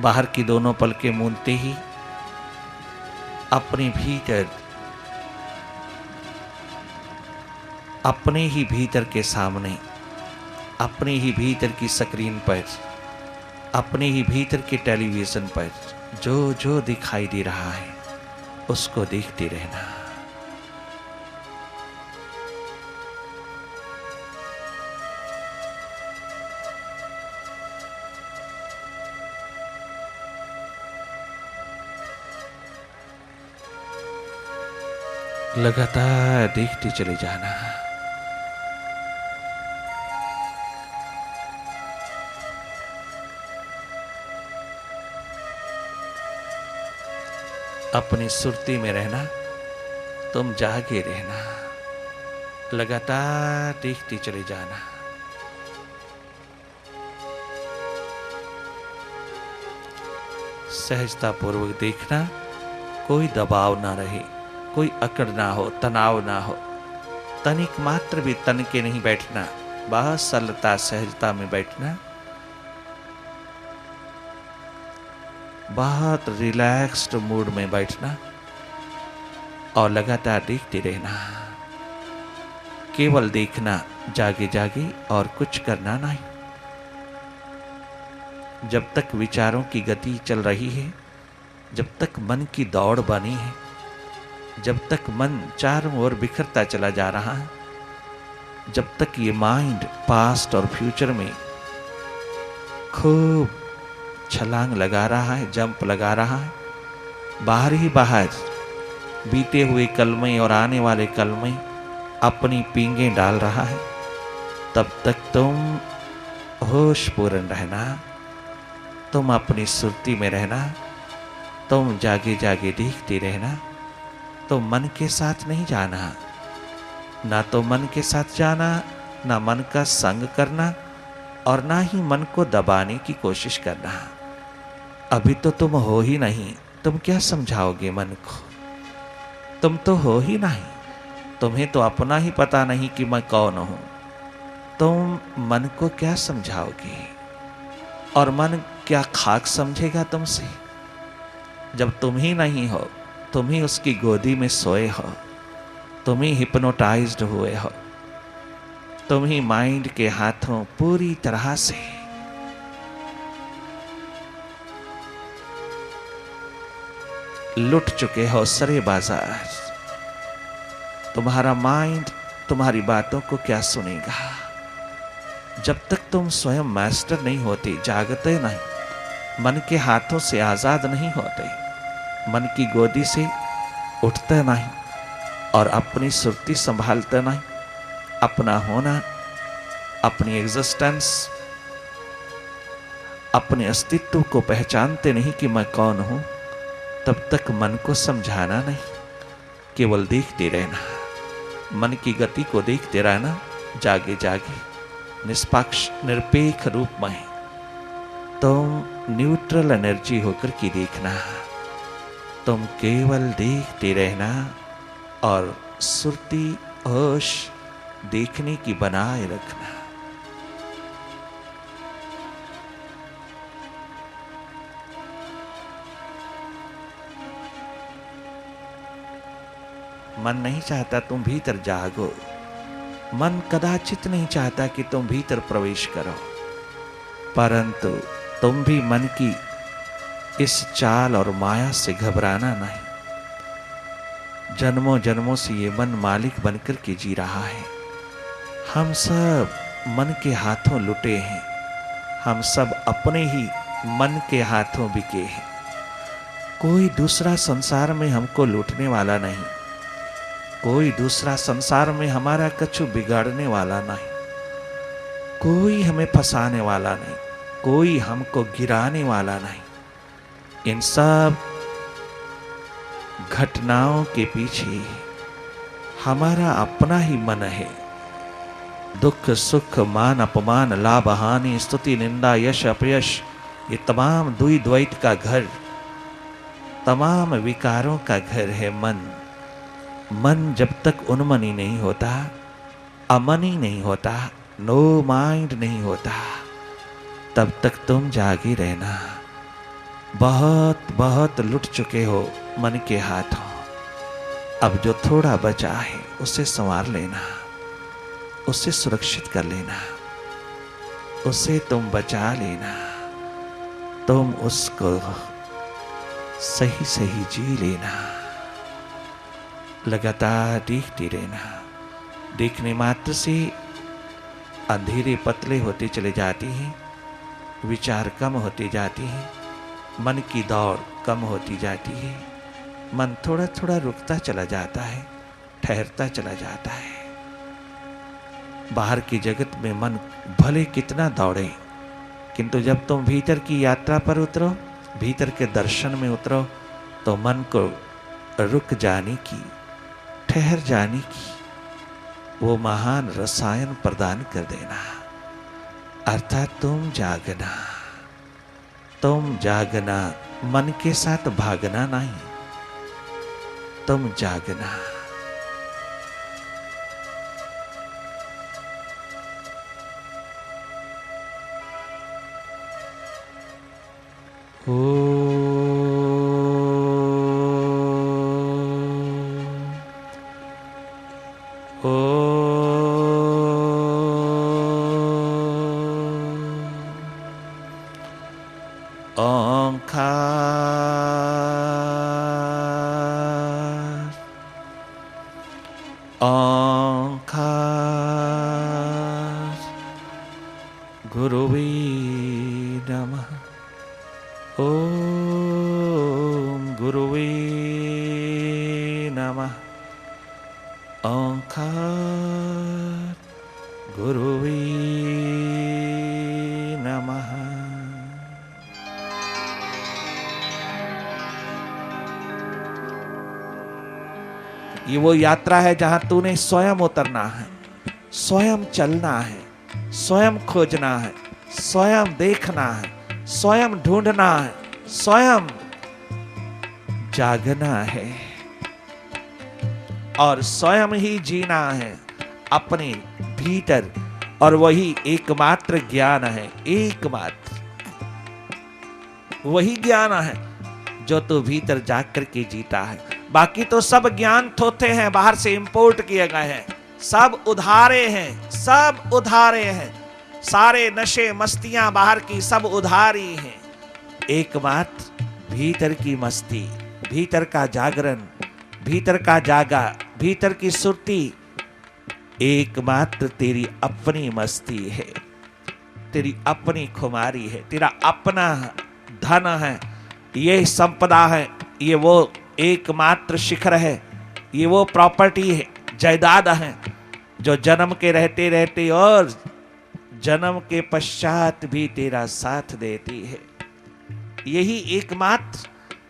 बाहर की दोनों पलकें मूंदते ही अपने भीतर, अपने ही भीतर के सामने, अपने ही भीतर की स्क्रीन पर, अपने ही भीतर के टेलीविजन पर जो जो दिखाई दे रहा है उसको देखते रहना। लगातार देखते चले जाना। अपनी सुरती में रहना, तुम जागे रहना, लगातार देखते चले जाना। सहजता पूर्वक देखना, कोई दबाव ना रहे, कोई अकड़ ना हो, तनाव ना हो, तनिक मात्र भी तन के नहीं बैठना, बहुत सरलता सहजता में बैठना, बहुत रिलैक्स्ड मूड में बैठना और लगातार देखते रहना। केवल देखना, जागे जागे, और कुछ करना नहीं। जब तक विचारों की गति चल रही है, जब तक मन की दौड़ बनी है, जब तक मन चारों ओर बिखरता चला जा रहा है, जब तक ये माइंड पास्ट और फ्यूचर में खूब छलांग लगा रहा है, जंप लगा रहा है, बाहर ही बाहर बीते हुए कल में और आने वाले कल में अपनी पींगें डाल रहा है, तब तक तुम होश पूर्ण रहना, तुम अपनी सुरती में रहना, तुम जागे जागे देखते रहना। तो मन के साथ नहीं जाना, ना तो मन के साथ जाना, ना मन का संग करना, और ना ही मन को दबाने की कोशिश करना। अभी तो तुम हो ही नहीं, तुम क्या समझाओगे मन को? तुम तो हो ही नहीं, तुम्हें तो अपना ही पता नहीं कि मैं कौन हूं। तुम मन को क्या समझाओगे? और मन क्या खाक समझेगा तुमसे? जब तुम ही नहीं हो, तुम ही उसकी गोदी में सोए हो, तुम ही हिप्नोटाइज्ड हुए हो, तुम ही माइंड के हाथों पूरी तरह से लुट चुके हो सरे बाजार। तुम्हारा माइंड तुम्हारी बातों को क्या सुनेगा? जब तक तुम स्वयं मास्टर नहीं होते, जागते नहीं, मन के हाथों से आजाद नहीं होते, मन की गोदी से उठते नहीं और अपनी सुरती संभालते नहीं, अपना होना, अपनी एग्जिस्टेंस, अपने अस्तित्व को पहचानते नहीं कि मैं कौन हूं, तब तक मन को समझाना नहीं, केवल देखते रहना, मन की गति को देखते रहना, जागे जागे, निष्पक्ष निरपेक्ष रूप में तुम न्यूट्रल एनर्जी होकर के देखना। तुम केवल देखते रहना और सुरती होश देखने की बनाए रखना। मन नहीं चाहता तुम भीतर जागो, मन कदाचित नहीं चाहता कि तुम भीतर प्रवेश करो, परंतु तुम भी मन की इस चाल और माया से घबराना नहीं। जन्मों जन्मों से ये मन मालिक बनकर के जी रहा है। हम सब मन के हाथों लुटे हैं, हम सब अपने ही मन के हाथों बिके हैं। कोई दूसरा संसार में हमको लूटने वाला नहीं, कोई दूसरा संसार में हमारा कछु बिगाड़ने वाला नहीं, कोई हमें फंसाने वाला नहीं, कोई हमको गिराने वाला नहीं। इन सब घटनाओं के पीछे हमारा अपना ही मन है। दुख सुख मान अपमान लाभ हानि स्तुति निंदा यश अपयश, ये तमाम दुई द्वैत का घर, तमाम विकारों का घर है मन। मन जब तक उन्मनी नहीं होता, अमनी नहीं होता, नो माइंड नहीं होता, तब तक तुम जागे रहना, बहुत बहुत लुट चुके हो मन के हाथों। अब जो थोड़ा बचा है उसे संवार लेना, उसे सुरक्षित कर लेना, उसे तुम बचा लेना, तुम उसको सही सही जी लेना। लगातार देखती रहना। देखने मात्र से अंधेरे पतले होते चले जाते हैं, विचार कम होते जाते हैं, मन की दौड़ कम होती जाती है, मन थोड़ा थोड़ा रुकता चला जाता है, ठहरता चला जाता है। बाहर की जगत में मन भले कितना दौड़े, किंतु जब तुम भीतर की यात्रा पर उतरो, भीतर के दर्शन में उतरो, तो मन को रुक जाने की, ठहर जाने की वो महान रसायन प्रदान कर देना। अर्थात तुम जागना, तुम जागना, मन के साथ भागना नहीं, तुम जागना। गुरुवे नमः। ओम गुरुवे नमः। ओंकार गुरुवे नमः। ये वो यात्रा है जहां तूने स्वयं उतरना है, स्वयं चलना है, स्वयं खोजना है, स्वयं देखना है, स्वयं ढूंढना है, स्वयं जागना है और स्वयं ही जीना है अपने भीतर। और वही एकमात्र ज्ञान है, एकमात्र वही ज्ञान है जो तू भीतर जाग करके जीता है। बाकी तो सब ज्ञान थोथे हैं, बाहर से इंपोर्ट किए गए हैं, सब उधारे हैं, सब उधारे हैं। सारे नशे मस्तियां बाहर की सब उधारी हैं। एकमात्र भीतर की मस्ती, भीतर का जागरण, भीतर का जागा, भीतर की सुरती, एकमात्र तेरी अपनी मस्ती है, तेरी अपनी खुमारी है, तेरा अपना धन है, ये संपदा है, ये वो एकमात्र शिखर है, ये वो प्रॉपर्टी है, जायदाद है जो जन्म के रहते रहते और जन्म के पश्चात भी तेरा साथ देती है। यही एकमात्र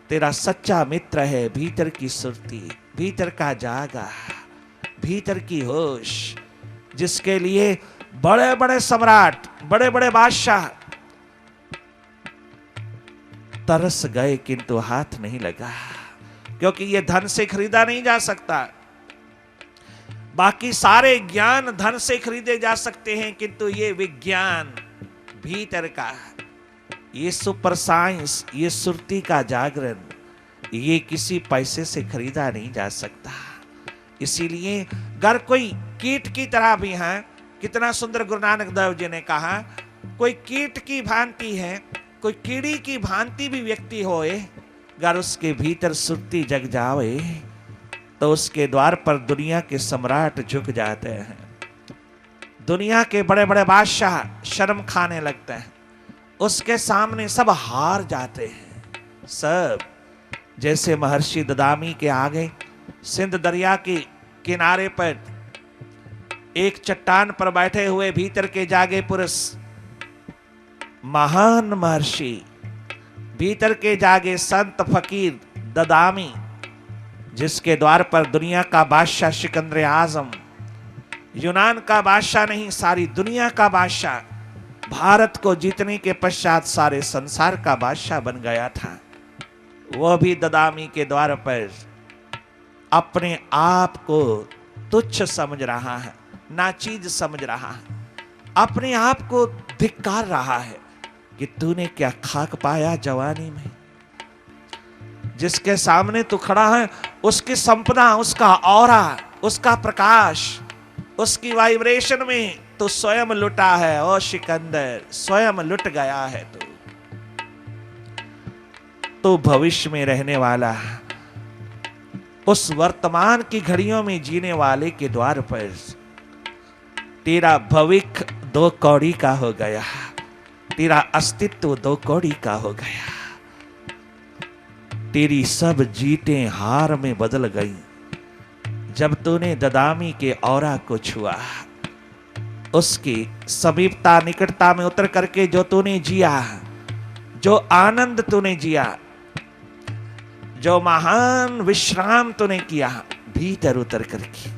तेरा सच्चा मित्र है। भीतर की सुरती, भीतर का जागा, भीतर की होश, जिसके लिए बड़े बड़े सम्राट, बड़े बड़े बादशाह तरस गए किंतु हाथ नहीं लगा, क्योंकि ये धन से खरीदा नहीं जा सकता। बाकी सारे ज्ञान धन से खरीदे जा सकते हैं, किंतु ये विज्ञान भीतर का, ये सुपर साइंस, ये सुरती का जागरण, ये किसी पैसे से खरीदा नहीं जा सकता। इसीलिए अगर कोई कीट की तरह भी है, कितना सुंदर गुरु नानक देव जी ने कहा, कोई कीट की भांति है, कोई कीड़ी की भांति भी व्यक्ति होए, अगर उसके भीतर सुरती जग जावे तो उसके द्वार पर दुनिया के सम्राट झुक जाते हैं, दुनिया के बड़े बड़े बादशाह शर्म खाने लगते हैं, उसके सामने सब हार जाते हैं। सब जैसे महर्षि ददामी के आगे सिंध दरिया के किनारे पर एक चट्टान पर बैठे हुए भीतर के जागे पुरुष, महान महर्षि, भीतर के जागे संत फकीर ददामी, जिसके द्वार पर दुनिया का बादशाह सिकंदर आजम, यूनान का बादशाह नहीं सारी दुनिया का बादशाह, भारत को जीतने के पश्चात सारे संसार का बादशाह बन गया था, वह भी ददामी के द्वार पर अपने आप को तुच्छ समझ रहा है, नाचीज समझ रहा है, अपने आप को धिक्कार रहा है कि तूने क्या खाक पाया जवानी में, जिसके सामने तू खड़ा है उसकी संपदा, उसका ऑरा, उसका प्रकाश, उसकी वाइब्रेशन में तू स्वयं लुटा है। ओ सिकंदर, स्वयं लुट गया है तू भविष्य में रहने वाला, उस वर्तमान की घड़ियों में जीने वाले के द्वार पर तेरा भविष्य 2 कौड़ी का हो गया, तेरा अस्तित्व 2 कौड़ी का हो गया। तेरी सब जीतें हार में बदल गई जब तूने ददामी के औरा को छुआ। उसकी समीपता निकटता में उतर करके जो तूने जिया, जो आनंद तूने जिया, जो महान विश्राम तूने किया भीतर उतर करके,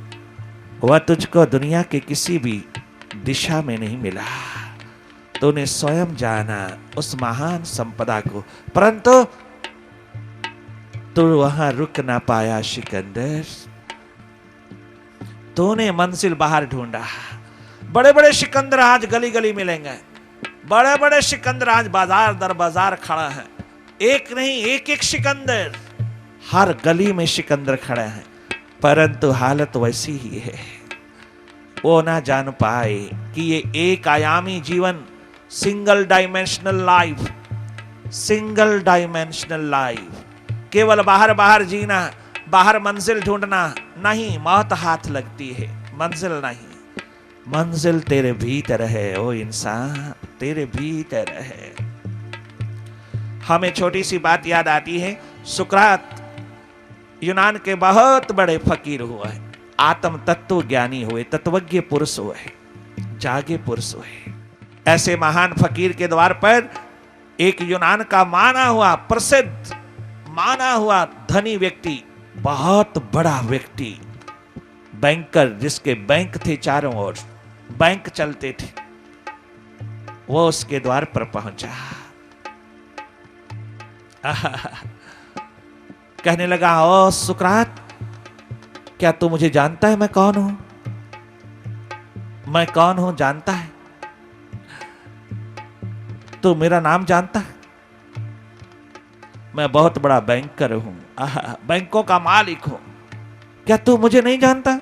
वह तुझको दुनिया के किसी भी दिशा में नहीं मिला। तूने स्वयं जाना उस महान संपदा को, परंतु तू वहां रुक ना पाया सिकंदर। तूने मंजिल बाहर ढूंढा। बड़े बड़े सिकंदर आज गली गली मिलेंगे, बड़े बड़े सिकंदर आज बाजार दर बाजार खड़ा है। एक नहीं, एक एक सिकंदर, हर गली में सिकंदर खड़े हैं, परंतु हालत वैसी ही है। वो ना जान पाए कि ये एक आयामी जीवन, single dimensional life, single dimensional life, केवल बाहर बाहर जीना, बाहर मंजिल ढूंढना नहीं, मौत हाथ लगती है, मंजिल नहीं। मंजिल तेरे भीतर है ओ इंसान, तेरे भीतर है। हमें छोटी सी बात याद आती है, सुकरात यूनान के बहुत बड़े फकीर हुए, आत्म तत्व ज्ञानी हुए, तत्वज्ञ पुरुष हुए, जागे पुरुष हुए। ऐसे महान फकीर के द्वार पर एक यूनान का माना हुआ, प्रसिद्ध माना हुआ धनी व्यक्ति, बहुत बड़ा व्यक्ति, बैंकर, जिसके बैंक थे चारों ओर, बैंक चलते थे, वो उसके द्वार पर पहुंचा। कहने लगा, ओ सुकरात, क्या तू मुझे जानता है मैं कौन हूं? मैं कौन हूं जानता है? तू मेरा नाम जानता है? मैं बहुत बड़ा बैंकर हूं, बैंकों का मालिक हूं। क्या तू मुझे नहीं जानता?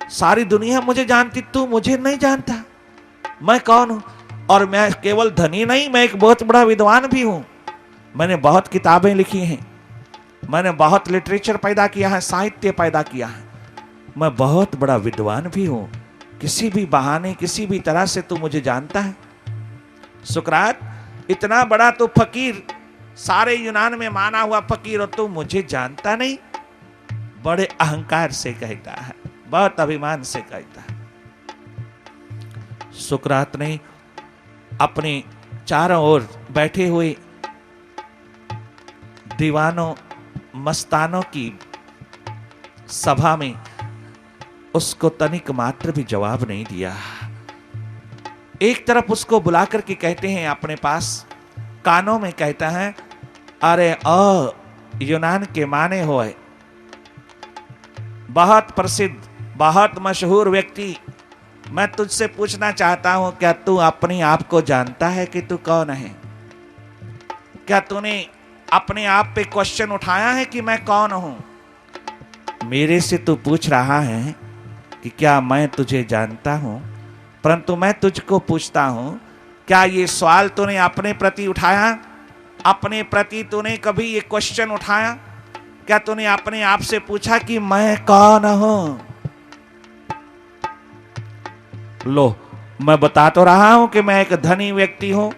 सारी दुनिया मुझे जानती, तू मुझे नहीं जानता। मैं कौन हूं? और मैं केवल धनी नहीं, मैं एक बहुत बड़ा विद्वान भी हूं। मैंने बहुत किताबें लिखी हैं, मैंने बहुत लिटरेचर पैदा किया है, साहित्य पैदा किया है। मैं बहुत बड़ा विद्वान भी हूं। किसी भी बहाने, किसी भी तरह से तू मुझे जानता है? सुकरात, इतना बड़ा तो फकीर, सारे यूनान में माना हुआ फकीर, और तू मुझे जानता नहीं? बड़े अहंकार से कहता है, बहुत अभिमान से कहता है। सुकरात ने अपने चारों ओर बैठे हुए दीवानों मस्तानों की सभा में उसको तनिक मात्र भी जवाब नहीं दिया। एक तरफ उसको बुलाकर के कहते हैं अपने पास, कानों में कहता है, अरे ओ यूनान के माने हुए बहुत प्रसिद्ध, बहुत मशहूर व्यक्ति, मैं तुझसे पूछना चाहता हूं, क्या तू अपने आप को जानता है कि तू कौन है? क्या तूने अपने आप पे क्वेश्चन उठाया है कि मैं कौन हूं? मेरे से तू पूछ रहा है कि क्या मैं तुझे जानता हूं, परंतु मैं तुझको पूछता हूं, क्या ये सवाल तूने अपने प्रति उठाया? अपने प्रति तूने कभी ये क्वेश्चन उठाया? क्या तूने अपने आप से पूछा कि मैं कौन हूं? लो, मैं बता तो रहा हूं कि मैं एक धनी व्यक्ति हूं,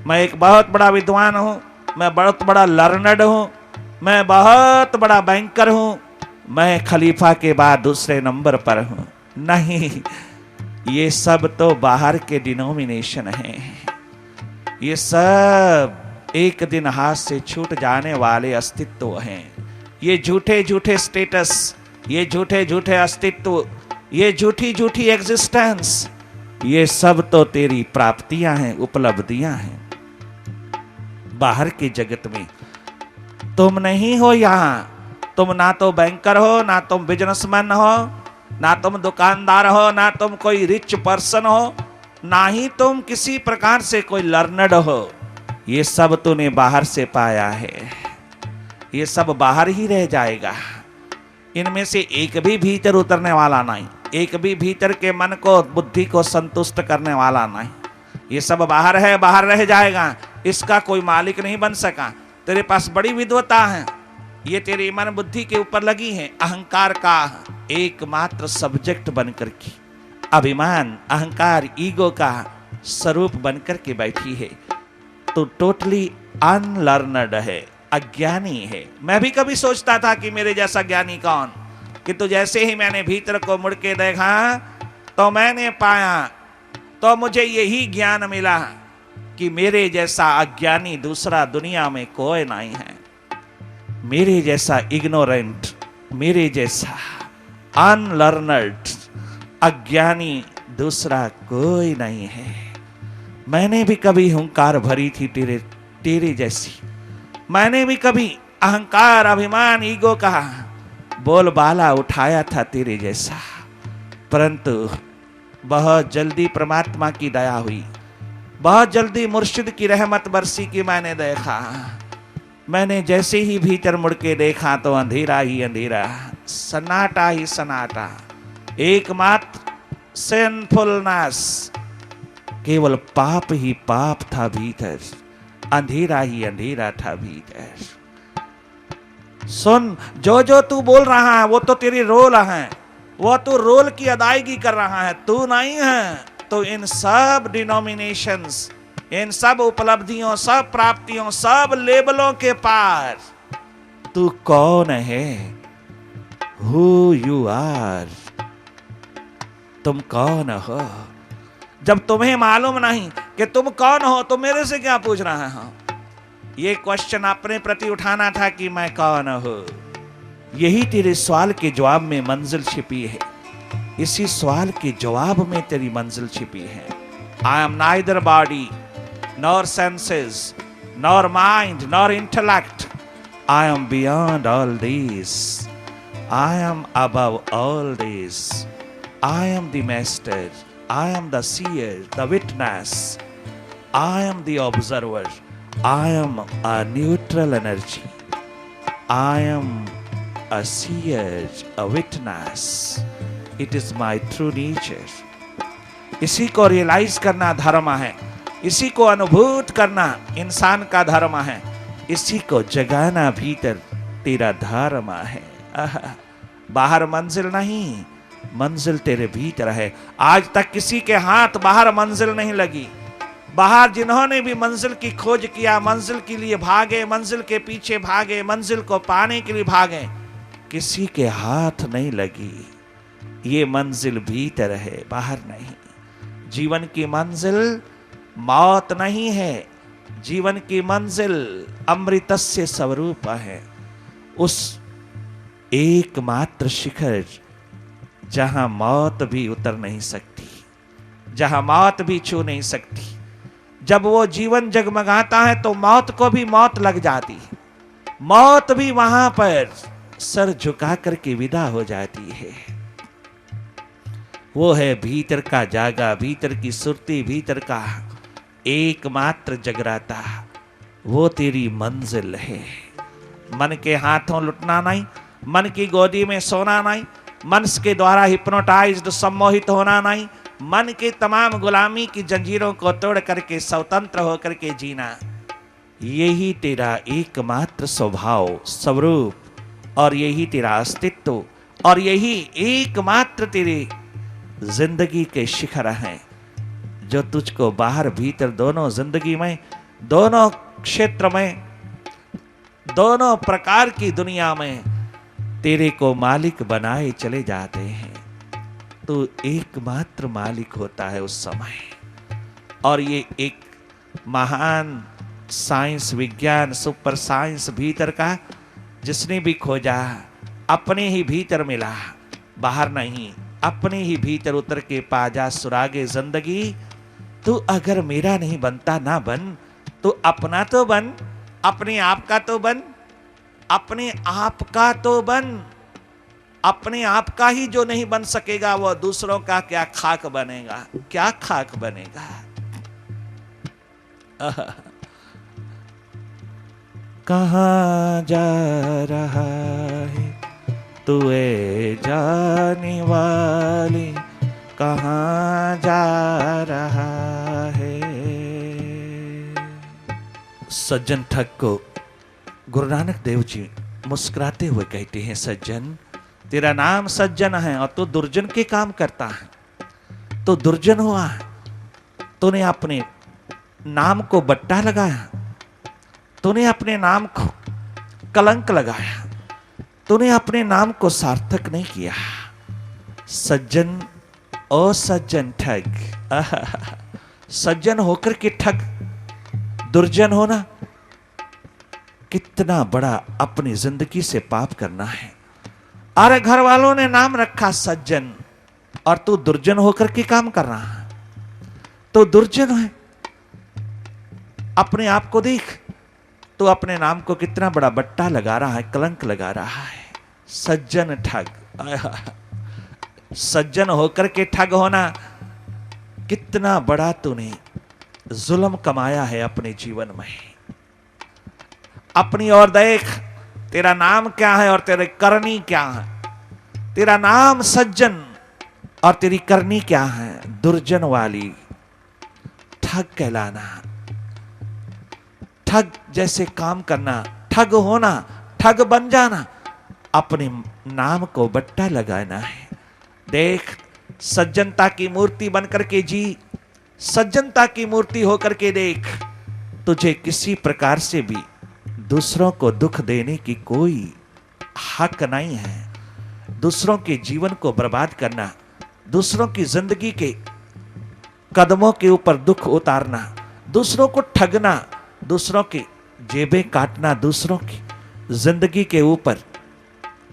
मैं एक बहुत बड़ा विद्वान हूं, मैं बहुत बड़ा लर्नड हूं, मैं बहुत बड़ा बैंकर हूं, मैं खलीफा के बाद दूसरे नंबर पर हूं। नहीं, ये सब तो बाहर के डिनोमिनेशन हैं। ये सब एक दिन हाथ से छूट जाने वाले अस्तित्व हैं। ये झूठे झूठे स्टेटस, ये झूठे झूठे अस्तित्व, ये झूठी झूठी एग्जिस्टेंस, ये सब तो तेरी प्राप्तियां हैं, उपलब्धियां हैं। बाहर के जगत में तुम नहीं हो। यहां तुम ना तो बैंकर हो, ना तुम बिजनेसमैन हो, ना तुम दुकानदार हो, ना तुम कोई रिच पर्सन हो, ना ही तुम किसी प्रकार से कोई लर्नड हो। ये सब तूने बाहर से पाया है, ये सब बाहर ही रह जाएगा। इनमें से एक भी भीतर उतरने वाला नहीं, एक भी भीतर के मन को बुद्धि को संतुष्ट करने वाला नहीं। ये सब बाहर है, बाहर रह जाएगा, इसका कोई मालिक नहीं बन सका। तेरे पास बड़ी विद्वता है, ये तेरी मन बुद्धि के ऊपर लगी है, अहंकार का एकमात्र सब्जेक्ट बनकर के, अभिमान अहंकार ईगो का स्वरूप बनकर के बैठी है। तो टोटली अनलर्नड है, अज्ञानी है। मैं भी कभी सोचता था कि मेरे जैसा ज्ञानी कौन, किंतु जैसे ही मैंने भीतर को मुड़ के देखा तो मैंने पाया, तो मुझे यही ज्ञान मिला कि मेरे जैसा अज्ञानी दूसरा दुनिया में कोई नहीं है। मेरे जैसा इग्नोरेंट, मेरे जैसा अनलर्नड अज्ञानी दूसरा कोई नहीं है। मैंने भी कभी हुंकार भरी थी तेरे जैसी, मैंने भी कभी अहंकार अभिमान ईगो का बोलबाला उठाया था तेरे जैसा, परंतु बहुत जल्दी परमात्मा की दया हुई, बहुत जल्दी मुर्शिद की रहमत बरसी की मैंने देखा। मैंने जैसे ही भीतर मुड़ के देखा तो अंधेरा ही अंधेरा, सन्नाटा ही सन्नाटा, एकमात्र सिंफुलनेस, केवल पाप ही पाप था भीतर, अंधेरा ही अंधेरा था भीतर। सुन, जो जो तू बोल रहा है वो तो तेरी रोल है, वो तो रोल की अदायगी कर रहा है, तू नहीं है। तो इन सब डिनोमिनेशंस, इन सब उपलब्धियों, सब प्राप्तियों, सब लेबलों के पार तू कौन है? हु यू आर, तुम कौन हो? जब तुम्हें मालूम नहीं कि तुम कौन हो तो मेरे से क्या पूछ रहा हो? ये क्वेश्चन अपने प्रति उठाना था कि मैं कौन हूं। यही तेरे सवाल के जवाब में मंजिल छिपी है, इसी सवाल के जवाब में तेरी मंजिल छिपी है। I am neither body nor senses nor mind nor intellect, I am beyond all this, I am above all this, I am the master, I am the seer, the witness, I am the observer, I am a neutral energy, I am a seer, a witness, it is my true nature. इसी को realise करना धर्म है, इसी को अनुभूत करना इंसान का धर्म है, इसी को जगाना भीतर तेरा धर्म है। बाहर मंजिल नहीं, मंजिल तेरे भीतर है। आज तक किसी के हाथ बाहर मंजिल नहीं लगी। बाहर जिन्होंने भी मंजिल की खोज किया, मंजिल के लिए भागे, मंजिल के पीछे भागे, मंजिल को पाने के लिए भागे, किसी के हाथ नहीं लगी। ये मंजिल भीतर है, बाहर नहीं। जीवन की मंजिल मौत नहीं है, जीवन की मंजिल अमृतस्य स्वरूप है, उस एकमात्र शिखर जहां मौत भी उतर नहीं सकती, जहां मौत भी छू नहीं सकती। जब वो जीवन जगमगाता है तो मौत को भी मौत लग जाती है, मौत भी वहां पर सर झुका करके विदा हो जाती है। वो है भीतर का जागा, भीतर की सुरती, भीतर का एकमात्र जगराता, वो तेरी मंजिल है। मन के हाथों लुटना नहीं, मन की गोदी में सोना नहीं, मन के द्वारा हिप्नोटाइज्ड सम्मोहित होना नहीं, मन के तमाम गुलामी की जंजीरों को तोड़ करके स्वतंत्र होकर के जीना, यही तेरा एकमात्र स्वभाव स्वरूप और यही तेरा अस्तित्व और यही एकमात्र तेरे जिंदगी के शिखर हैं, जो तुझको बाहर भीतर दोनों जिंदगी में, दोनों क्षेत्र में, दोनों प्रकार की दुनिया में तेरे को मालिक बनाए चले जाते हैं। तो एकमात्र मालिक होता है उस समय। और ये एक महान साइंस, विज्ञान, सुपर साइंस भीतर का जिसने भी खोजा अपने ही भीतर मिला, बाहर नहीं, अपने ही भीतर उतर के पा जा सुरागे जिंदगी। तू अगर मेरा नहीं बनता ना बन, तो अपना तो बन, अपने आप का तो बन, अपने आप का तो बन। अपने आप का ही जो नहीं बन सकेगा वो दूसरों का क्या खाक बनेगा, क्या खाक बनेगा। कहाँ जा रहा है तू ए जाने वाले, कहाँ जा रहा है। सज्जन ठग को गुरु नानक देव जी मुस्कुराते हुए कहते हैं, सज्जन तेरा नाम सज्जन है और तू दुर्जन के काम करता है, तो दुर्जन हुआ, तूने अपने नाम को बट्टा लगाया, तूने अपने नाम को कलंक लगाया, तूने अपने नाम को सार्थक नहीं किया। सज्जन ओ सज्जन ठग, सज्जन होकर के ठग, दुर्जन होना कितना बड़ा अपनी जिंदगी से पाप करना है। अरे घर वालों ने नाम रखा सज्जन और तू दुर्जन होकर के काम कर रहा है, तो दुर्जन है। अपने आप को देख, तो अपने नाम को कितना बड़ा बट्टा लगा रहा है, कलंक लगा रहा है। सज्जन ठग, सज्जन होकर के ठग होना, कितना बड़ा तूने जुल्म कमाया है अपने जीवन में। अपनी ओर देख, तेरा नाम क्या है और तेरी करनी क्या है। तेरा नाम सज्जन और तेरी करनी क्या है, दुर्जन वाली, ठग कहलाना, ठग जैसे काम करना, ठग होना, ठग बन जाना, अपने नाम को बट्टा लगाना है। देख, सज्जनता की मूर्ति बनकर के जी, सज्जनता की मूर्ति होकर के देख, तुझे किसी प्रकार से भी दूसरों को दुख देने की कोई हक नहीं है। दूसरों के जीवन को बर्बाद करना, दूसरों की जिंदगी के कदमों के ऊपर दुख उतारना, दूसरों को ठगना, दूसरों की जेबें काटना, दूसरों की जिंदगी के ऊपर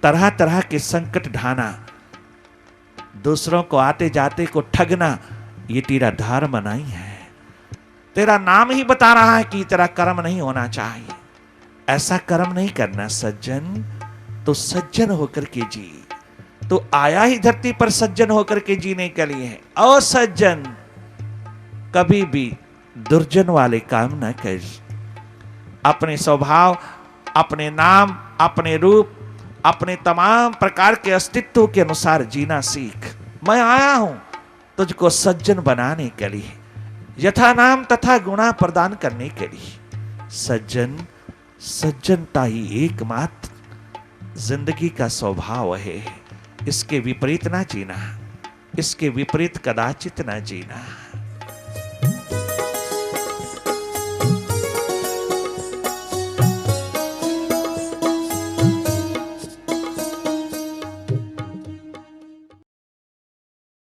तरह तरह के संकट ढाना, दूसरों को आते जाते को ठगना, ये तेरा धर्म नहीं है। तेरा नाम ही बता रहा है कि तेरा कर्म नहीं होना चाहिए। ऐसा कर्म नहीं करना सज्जन। तो सज्जन होकर के जी, तो आया ही धरती पर सज्जन होकर के जीने के लिए है। और सज्जन कभी भी दुर्जन वाले काम न कर। अपने स्वभाव, अपने नाम, अपने रूप, अपने तमाम प्रकार के अस्तित्व के अनुसार जीना सीख। मैं आया हूं तुझको सज्जन बनाने के लिए, यथा नाम तथा गुणा प्रदान करने के लिए। सज्जन, सज्जनता ही एकमात्र जिंदगी का स्वभाव है। इसके विपरीत ना जीना, इसके विपरीत कदाचित ना जीना।